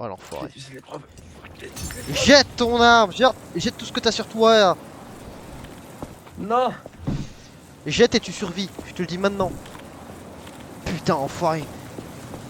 Oh l'enfoiré. J'ai les preuves. Jette ton arme, jette tout ce que t'as sur toi. Non. Jette et tu survis, je te le dis maintenant. Putain, enfoiré.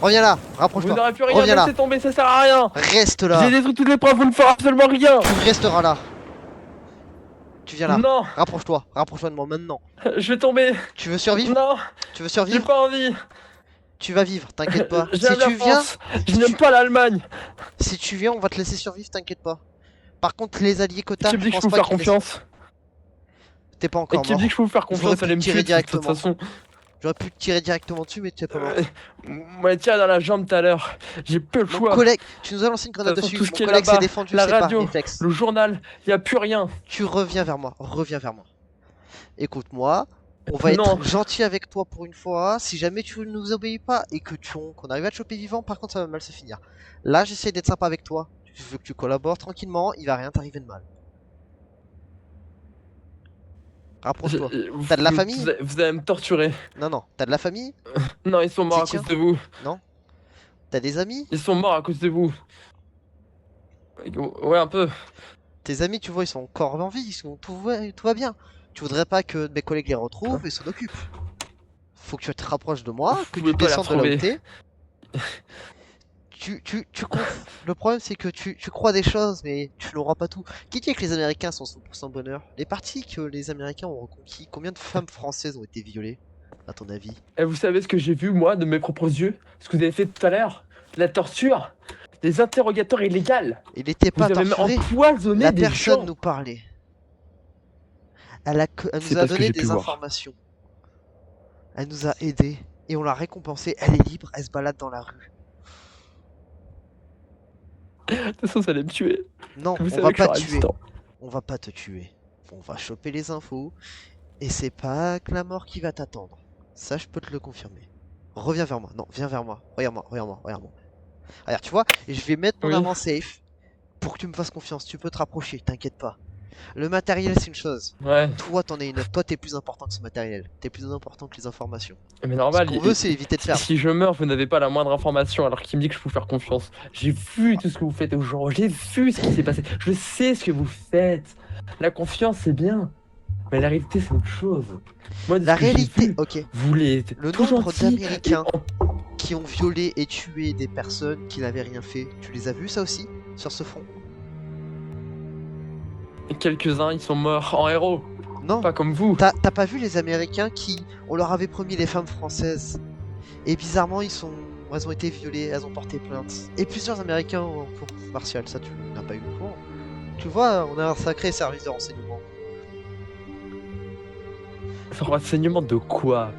Reviens là, Vous rapproche-toi. n'aurez plus rien, Reviens là. laissez tomber, ça sert à rien. Reste J'ai là. détruit toutes les preuves, vous ne ferez absolument rien. Tu resteras là. Tu viens là. Non. Rapproche-toi de moi maintenant. Je vais tomber. Tu veux survivre? Non. Tu veux J'ai survivre? pas envie. Tu vas vivre, t'inquiète pas. Si J'aime la tu viens, France. Je n'aime pas l'Allemagne. si tu viens, on va te laisser survivre, t'inquiète pas. Par contre, les alliés que t'as, Qui me dit que je pense peux pas vous faire qu'ils confiance? T'es pas Et encore qui me mort. dit que je peux vous faire J'aurais confiance? pu Allez te me tirer tuer de toute directement. façon. J'aurais pu te tirer directement dessus, mais tu es pas mort. Moi, tiens dans la jambe tout à l'heure. J'ai peu le Mon choix. collègue, tu nous as lancé une grenade De toute façon, dessus. tout ce Mon qui est collègue s'est là-bas, défendu, la c'est pas radio, réflexe. le journal, y a plus rien. Tu reviens vers moi, reviens vers moi. Écoute-moi, on va Non. être gentil avec toi pour une fois. Si jamais tu nous obéis pas et que qu'on arrive à te choper vivant, par contre ça va mal se finir. Là, j'essaie d'être sympa avec toi. Je veux que tu collabores tranquillement, il va rien t'arriver de mal. Rapproche-toi. T'as de la famille? Vous allez me torturer. Non, t'as de la famille? Non, ils sont morts à Tiens. cause de vous. Non? T'as des amis? Ils sont morts à cause de vous. Ouais, un peu. Tes amis, tu vois, ils sont encore en vie, tout va bien. Tu voudrais pas que mes collègues les retrouvent et s'en occupent. Faut que tu te rapproches de moi, Vous que pouvez tu pas les descendes de là où retrouver. t'es. Le problème, c'est que tu crois des choses, mais tu n'auras pas tout. Qui dit que les Américains sont 100% bonheur? Les parties que les Américains ont reconquis, combien de femmes françaises ont été violées, à ton avis? Et vous savez ce que j'ai vu, moi, de mes propres yeux? Ce que vous avez fait tout à l'heure? La torture? Des interrogatoires illégaux? Il n'était Vous pas avez même torturé. empoisonné La des personne gens? nous parlait. Elle C'est nous a pas ce que donné j'ai pu des voir. informations. Elle nous a aidés et on l'a récompensée. Elle est libre, elle se balade dans la rue. De toute façon, ça allait me tuer. Non, Vous on savez va que je pas suis te tuer. résistant. On va pas te tuer. On va choper les infos. Et c'est pas que la mort qui va t'attendre. Ça, je peux te le confirmer. Reviens vers moi. Non, viens vers moi. Regarde-moi. Regarde, tu vois, et je vais mettre mon Oui. arme en safe pour que tu me fasses confiance. Tu peux te rapprocher, t'inquiète pas. Le matériel, c'est une chose. Ouais. Toi, t'en es une autre. Toi, t'es plus important que ce matériel. T'es plus important que les informations. Mais Ce normal, qu'on veut, c'est éviter de perdre. si je meurs, vous n'avez pas la moindre information alors qu'il me dit que je peux vous faire confiance. J'ai vu tout ce que vous faites aux gens, j'ai vu ce qui s'est passé, je sais ce que vous faites. La confiance, c'est bien, mais la réalité, c'est autre chose. Moi, de La ce que j'ai réalité, vu, ok. vous les Le tout nombre gentils, d'Américains et qui ont violé et tué des personnes qui n'avaient rien fait, tu les as vus ça aussi sur ce front? quelques-uns, ils sont morts en héros, Non. pas comme vous. T'as pas vu les Américains qui, on leur avait promis les femmes françaises et bizarrement elles ont été violées, elles ont porté plainte. Et plusieurs Américains en cours martial, ça tu n'as pas eu le courant. Tu vois, on a un sacré service de renseignement. Renseignement de quoi?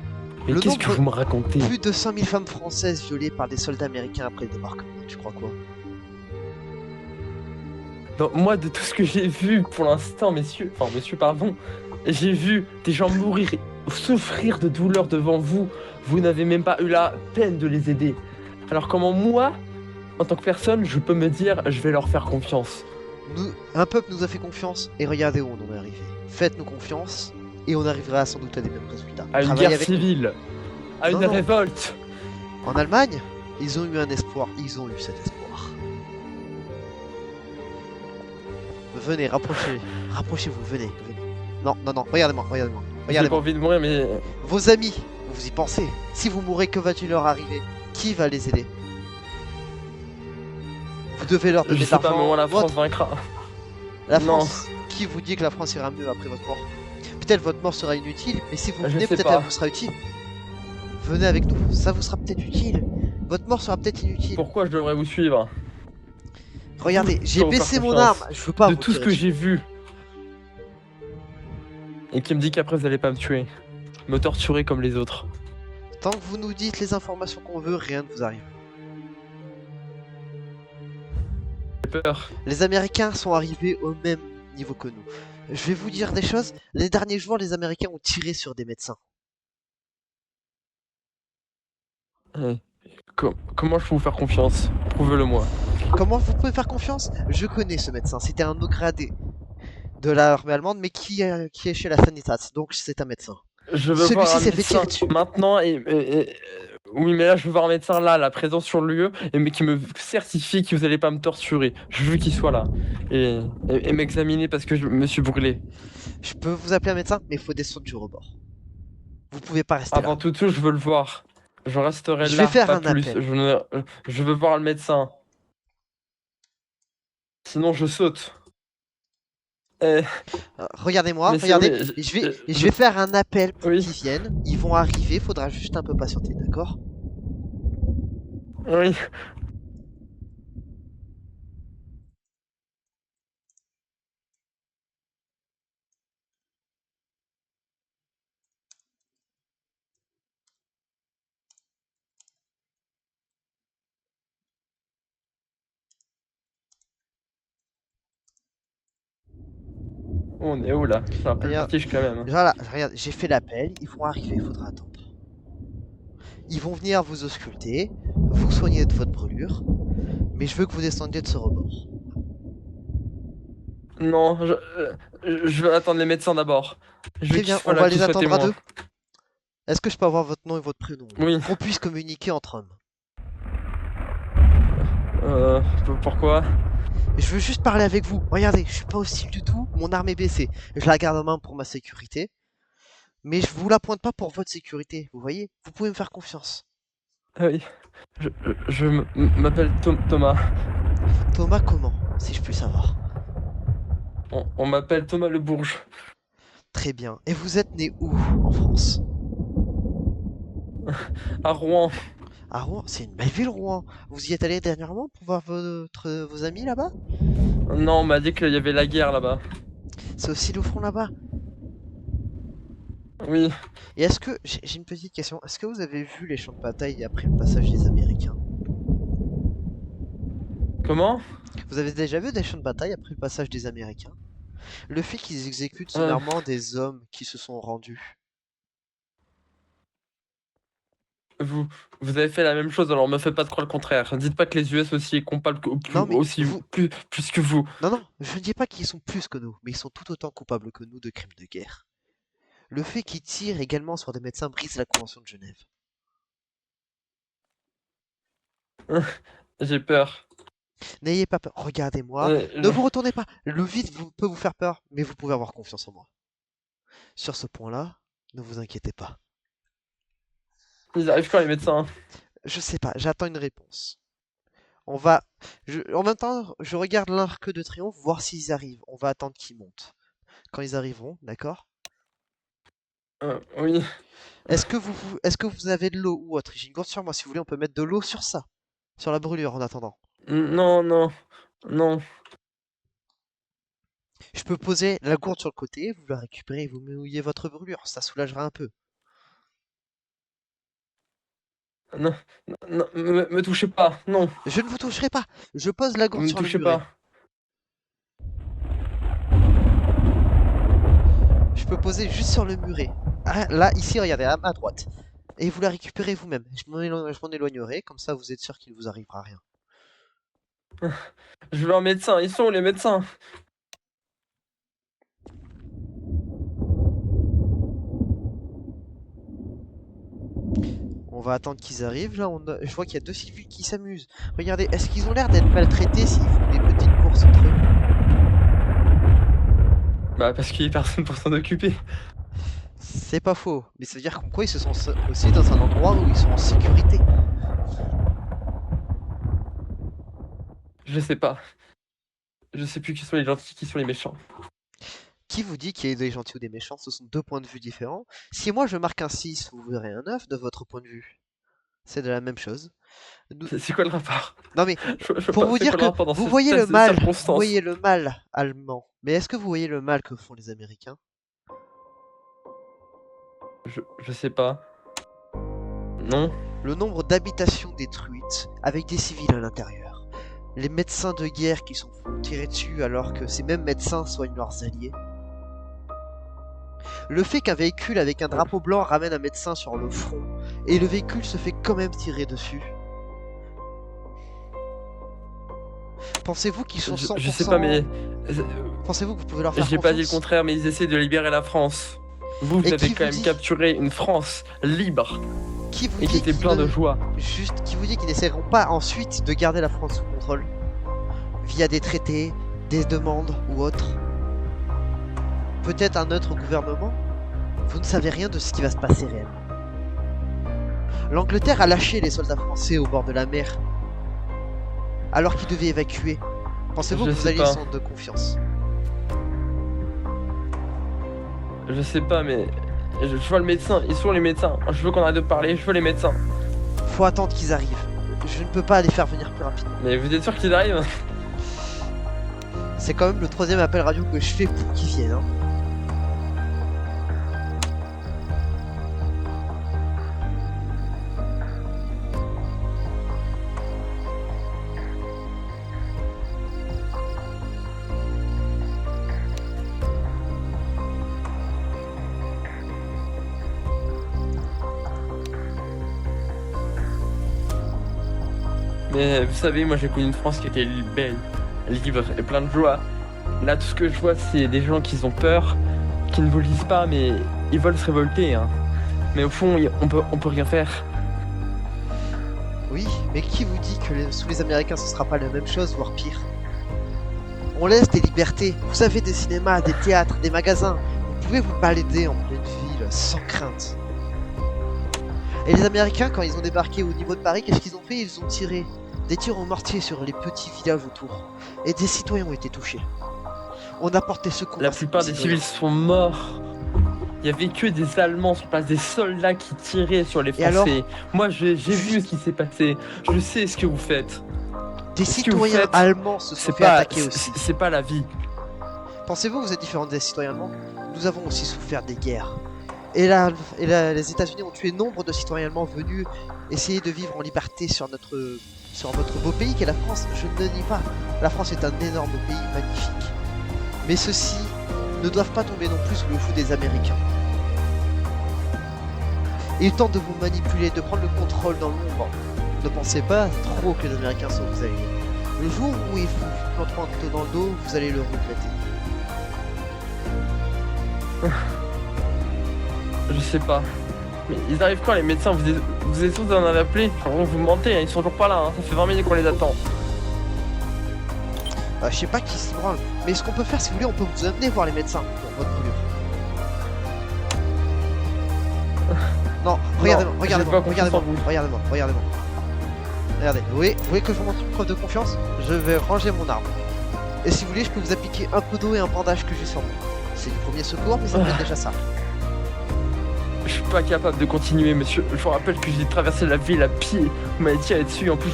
Mais Le qu'est-ce que nombre- vous me racontez? Plus de 5000 femmes françaises violées par des soldats américains après le débarquement, tu crois quoi? Non, moi, de tout ce que j'ai vu pour l'instant, monsieur, pardon, j'ai vu des gens mourir, souffrir de douleur devant vous. Vous n'avez même pas eu la peine de les aider. Alors comment moi, en tant que personne, je peux me dire, je vais leur faire confiance? Un peuple nous a fait confiance et regardez où on en est arrivé. Faites-nous confiance et on arrivera sans doute à des mêmes résultats. À une Travaillez guerre avec nous. civile, à Non, une non. révolte. En Allemagne, ils ont eu un espoir, ils ont eu cet espoir. Venez, rapprochez-vous, venez. Non, regardez-moi. J'ai pas envie de mourir, mais Vos amis, vous y pensez. Si vous mourrez, que va-t-il leur arriver? Qui va les aider? Vous devez leur donner je de sais pas, l'argent. mais moi, la What? France vaincra. La Non. France. Qui vous dit que la France ira mieux après votre mort? Peut-être votre mort sera inutile, mais si vous Je venez, sais peut-être pas. elle vous sera utile. Venez avec nous, ça vous sera peut-être utile. Votre mort sera peut-être inutile. Pourquoi je devrais vous suivre? Regardez, j'ai Faut vous baissé faire mon confiance. arme, je veux pas De vous tout ce tirer que dessus. j'ai vu. Et qui me dit qu'après vous allez pas me tuer. Me torturer comme les autres. Tant que vous nous dites les informations qu'on veut, rien ne vous arrive. J'ai peur. Les Américains sont arrivés au même niveau que nous. Je vais vous dire des choses, les derniers jours, les Américains ont tiré sur des médecins. Comment je peux vous faire confiance? Prouvez-le-moi. Comment vous pouvez faire confiance? Je connais ce médecin, c'était un haut gradé de l'armée allemande, mais qui est chez la Sanitas, donc c'est un médecin. Je veux Celui-ci voir un s'est fait médecin tirer dessus. maintenant Oui, mais là, je veux voir un médecin là, la présence sur le lieu, mais qui me certifie que vous allez pas me torturer. Je veux qu'il soit là et m'examiner parce que je me suis brûlé. Je peux vous appeler un médecin, mais il faut descendre du rebord. Vous pouvez pas rester là. Avant tout, je veux le voir. Je resterai Je vais là, faire pas un plus. appel. Je veux voir le médecin. Sinon, je saute. Eh, Regardez-moi, mais c'est regardez. vrai, Je vais faire un appel pour oui, qu'ils viennent. Ils vont arriver, faudra juste un peu patienter, d'accord? oui. On est où là? C'est un peu le Regarde, vertige quand même. voilà, regarde, j'ai fait l'appel, ils vont arriver, il faudra attendre. Ils vont venir vous ausculter, vous soigner de votre brûlure, mais je veux que vous descendiez de ce rebord. Non, je veux attendre les médecins d'abord. Je veux Très qu'ils bien, soient on là, va qu'ils les soient attendre à témoins. deux. Est-ce que je peux avoir votre nom et votre prénom? Oui. Qu'on puisse communiquer entre hommes. Pourquoi? Je veux juste parler avec vous. Regardez, je suis pas hostile du tout, mon arme est baissée. Je la garde en main pour ma sécurité. Mais je vous la pointe pas pour votre sécurité, vous voyez? Vous pouvez me faire confiance. Ah oui. Je, m'appelle Thomas. Thomas comment, si je puis savoir? On m'appelle Thomas Le Bourge. Très bien. Et vous êtes né où en France? À Rouen. À Rouen? C'est une belle ville, Rouen. Vous y êtes allé dernièrement pour voir vos amis là-bas? Non, on m'a dit qu'il y avait la guerre là-bas. C'est aussi le front là-bas. Oui. Et est-ce que... J'ai une petite question. Est-ce que vous avez vu les champs de bataille après le passage des Américains? Comment? Vous avez déjà vu des champs de bataille après le passage des Américains? Le fait qu'ils exécutent Euh, sommairement des hommes qui se sont rendus. vous, vous avez fait la même chose, alors me faites pas de croire le contraire. Dites pas que les US aussi est coupable Non mais aussi vous... plus que vous. Non, non, je ne dis pas qu'ils sont plus que nous, mais ils sont tout autant coupables que nous de crimes de guerre. Le fait qu'ils tirent également sur des médecins brise la Convention de Genève. J'ai peur. N'ayez pas peur, regardez-moi, ne Euh, vous retournez pas. Le vide peut vous faire peur, mais vous pouvez avoir confiance en moi. Sur ce point-là, ne vous inquiétez pas. Ils arrivent quand les médecins? Je sais pas, j'attends une réponse. On va... En même temps, je regarde l'arc de triomphe, voir s'ils arrivent. On va attendre qu'ils montent. Quand ils arriveront, d'accord? Oui. Est-ce que vous avez de l'eau ou autre? J'ai une gourde sur moi, si vous voulez, on peut mettre de l'eau sur ça. Sur la brûlure en attendant. Non, non, non. Je peux poser la gourde sur le côté, vous la récupérez et vous mouillez votre brûlure, ça soulagera un peu. Non, non, me touchez pas, non, Je ne vous toucherai pas, je pose la gourde me sur le touchez muret. pas. Je peux poser juste sur le muret. Ah, là, ici, regardez, à ma droite. Et vous la récupérez vous-même. Je m'en éloignerai, comme ça vous êtes sûr qu'il ne vous arrivera rien. Je veux un médecin, ils sont où les médecins? On va attendre qu'ils arrivent, là, je vois qu'il y a deux civils qui s'amusent. Regardez, est-ce qu'ils ont l'air d'être maltraités s'ils font des petites courses entre eux? Bah parce qu'il y a personne pour s'en occuper. C'est pas faux, mais ça veut dire qu'en quoi ils se sont aussi dans un endroit où ils sont en sécurité. Je sais pas. Je sais plus qui sont les gentils, qui sont les méchants. Qui vous dit qu'il y a des gentils ou des méchants? Ce sont deux points de vue différents. Si moi je marque un 6, vous verrez un 9 de votre point de vue. C'est de la même chose. C'est quoi le rapport? Non mais, Je vois pour pas, vous c'est dire quoi le que rapport dans vous ces voyez le telles mal, vous circonstances? voyez le mal allemand. Mais est-ce que vous voyez le mal que font les Américains? Je sais pas. Non? Le nombre d'habitations détruites avec des civils à l'intérieur. Les médecins de guerre qui sont tirés dessus alors que ces mêmes médecins soignent leurs alliés. Le fait qu'un véhicule avec un drapeau blanc ramène un médecin sur le front et le véhicule se fait quand même tirer dessus. Pensez-vous qu'ils sont 100%... Je sais pas, mais Pensez-vous que vous pouvez leur faire j'ai pas dit le confiance? contraire, mais ils essaient de libérer la France. Vous Et avez qui quand vous même dit capturé une France libre. Qui vous et qui dit était qu'ils plein ne- de joie. Juste, qui vous dit qu'ils n'essaieront pas ensuite de garder la France sous contrôle via des traités, des demandes ou autres? Peut-être un autre gouvernement? Vous ne savez rien de ce qui va se passer réellement. L'Angleterre a lâché les soldats français au bord de la mer, alors qu'ils devaient évacuer. Pensez-vous Je que vous sais alliez pas. sans de confiance? Je sais pas, mais je vois le médecin. Ils sont les médecins. Je veux qu'on arrête de parler. Je veux les médecins. Faut attendre qu'ils arrivent. Je ne peux pas les faire venir plus rapidement. Mais vous êtes sûr qu'ils arrivent? C'est quand même le troisième appel radio que je fais pour qu'ils viennent. Hein. Mais vous savez, moi j'ai connu une France qui était belle, libre et plein de joie. Là, tout ce que je vois, c'est des gens qui ont peur, qui ne vous lisent pas, mais ils veulent se révolter. Hein. Mais au fond, on peut rien faire. Oui, mais qui vous dit que sous les Américains ce sera pas la même chose, voire pire? On laisse des libertés. Vous avez des cinémas, des théâtres, des magasins. Vous pouvez vous balader en pleine ville sans crainte. Et les Américains, quand ils ont débarqué au niveau de Paris, qu'est-ce qu'ils ont fait? Ils ont tiré des tirs au mortier sur les petits villages autour. Et des citoyens ont été touchés. On a porté secours. La à ces plupart des citoyens. civils sont morts. Il y avait que des Allemands sur place, des soldats qui tiraient sur les Et alors Français. Moi, j'ai vu ce qui s'est passé. Je sais ce que vous faites. Des ce que vous citoyens faites, allemands se sont C'est fait pas, attaquer aussi. c'est pas la vie. Pensez-vous que vous êtes différents des citoyens allemands? Nous avons aussi souffert des guerres. Les États-Unis ont tué nombre de citoyens allemands venus essayer de vivre en liberté sur votre beau pays qu'est la France. Je ne le nie pas. La France est un énorme pays magnifique. Mais ceux-ci ne doivent pas tomber non plus sous le coup des Américains. Ils tentent de vous manipuler, de prendre le contrôle dans l'ombre. Ne pensez pas trop que les Américains sont vos alliés. Le jour où ils vous planteront un couteau dans le dos, vous allez le regretter. Je sais pas. Mais ils arrivent quand les médecins? Vous êtes tous d'en avoir appelé? Genre, vous mentez, hein, ils sont toujours pas là. Hein. Ça fait 20 minutes qu'on les attend. Je sais pas qui se branle, mais ce qu'on peut faire, si vous voulez, on peut vous amener voir les médecins pour votre brûlure. Non, regardez-moi, regardez-moi, j'ai pas confiance regardez-moi, en vous. regardez-moi, regardez-moi. Regardez, vous voulez que je vous montre une preuve de confiance? Je vais ranger mon arme. Et si vous voulez, je peux vous appliquer un peu d'eau et un bandage que j'ai sur moi. C'est du premier secours, mais ça me fait déjà ça. Je suis pas capable de continuer, monsieur. Je vous rappelle que j'ai traversé la ville à pied. Vous m'avez tiré dessus, en plus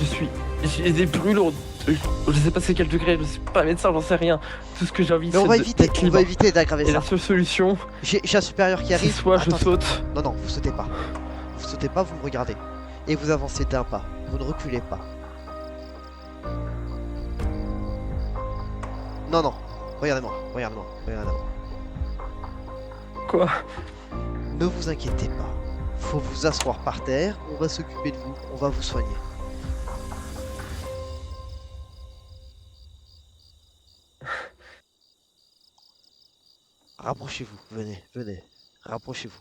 j'ai des brûlures. Je sais pas c'est quel degré, je suis pas médecin, j'en sais rien. Tout ce que j'ai envie, Mais on va c'est éviter, d'être on libre. va éviter d'aggraver Et ça. la seule solution, J'ai un supérieur qui c'est arrive. soit je Attends, saute. Non, non, vous sautez pas. Vous sautez pas, vous me regardez. Et vous avancez d'un pas. Vous ne reculez pas. Non, non. Regardez-moi, regardez-moi, regardez-moi. Quoi? Ne vous inquiétez pas. Faut vous asseoir par terre, on va s'occuper de vous, on va vous soigner. Rapprochez-vous, venez, venez. Rapprochez-vous.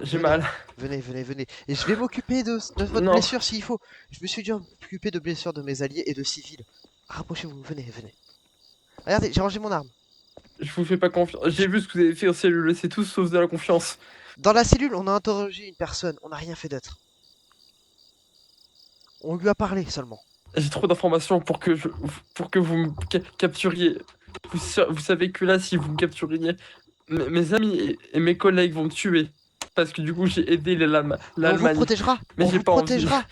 J'ai Venez. mal. Venez, venez, venez. Et je vais m'occuper de votre Non. blessure s'il faut. Je me suis déjà occupé de blessures de mes alliés et de civils. Rapprochez-vous, venez, venez. Regardez, j'ai rangé mon arme. Je vous fais pas confiance. J'ai vu ce que vous avez fait aux cellules, c'est tout sauf de la confiance. Dans la cellule, on a interrogé une personne, on n'a rien fait d'autre. On lui a parlé seulement. J'ai trop d'informations pour que vous me capturiez. Vous savez que là, si vous me capturiez, mes amis et mes collègues vont me tuer. Parce que du coup, j'ai aidé Mais on vous l'Allemagne. protégera. Mais On j'ai vous pas envie. protégera.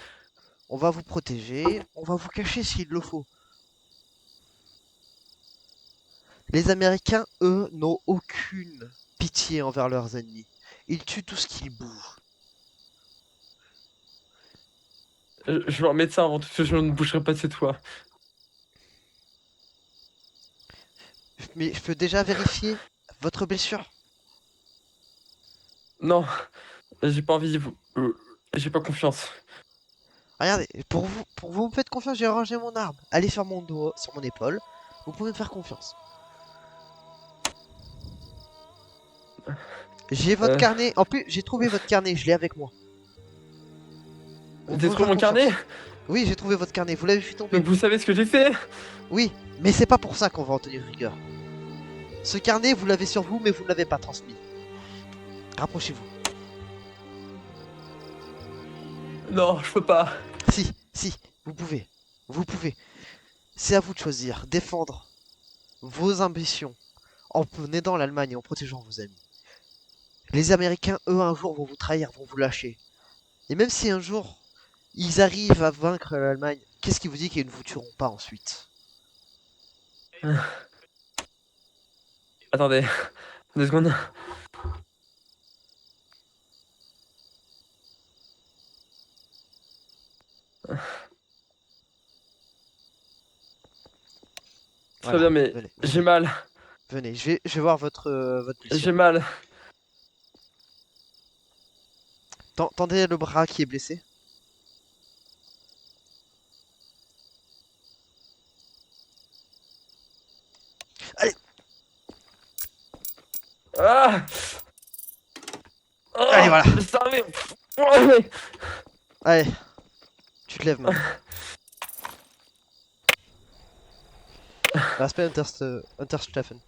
On va vous protéger, on va vous cacher s'il le faut. Les Américains, eux, n'ont aucune pitié envers leurs ennemis. Ils tuent tout ce qui bouge. Je vais en médecin avant tout, je ne bougerai pas de cette fois. Mais je peux déjà vérifier votre blessure. Non, J'ai pas envie, j'ai pas confiance. Regardez, pour vous me faites confiance, j'ai rangé mon arme. Allez sur mon dos, sur mon épaule. Vous pouvez me faire confiance. J'ai votre Euh, carnet. En plus, j'ai trouvé votre carnet, je l'ai avec moi. Vous T'as pouvez me trouvé faire mon carnet? confiance. Oui, j'ai trouvé votre carnet, vous l'avez fait tomber. Donc vous savez ce que j'ai fait? Oui, mais c'est pas pour ça qu'on va en tenir rigueur. Ce carnet, vous l'avez sur vous, mais vous ne l'avez pas transmis. Rapprochez-vous. Non, je peux pas. Si, si, vous pouvez. Vous pouvez. C'est à vous de choisir. Défendre vos ambitions en aidant l'Allemagne et en protégeant vos amis. Les Américains, eux, un jour vont vous trahir, vont vous lâcher. Et même si un jour ils arrivent à vaincre l'Allemagne, qu'est-ce qui vous dit qu'ils ne vous tueront pas ensuite? Attendez, 2 secondes. Très Voilà, bien, mais venez, j'ai venez, mal. venez. Je vais voir votre blessure. J'ai mal. Tendez le bras qui est blessé. Allez, Ah! allez, Oh! voilà. Ça mais... Allez, tu te lèves maintenant. Respect Untersteffen.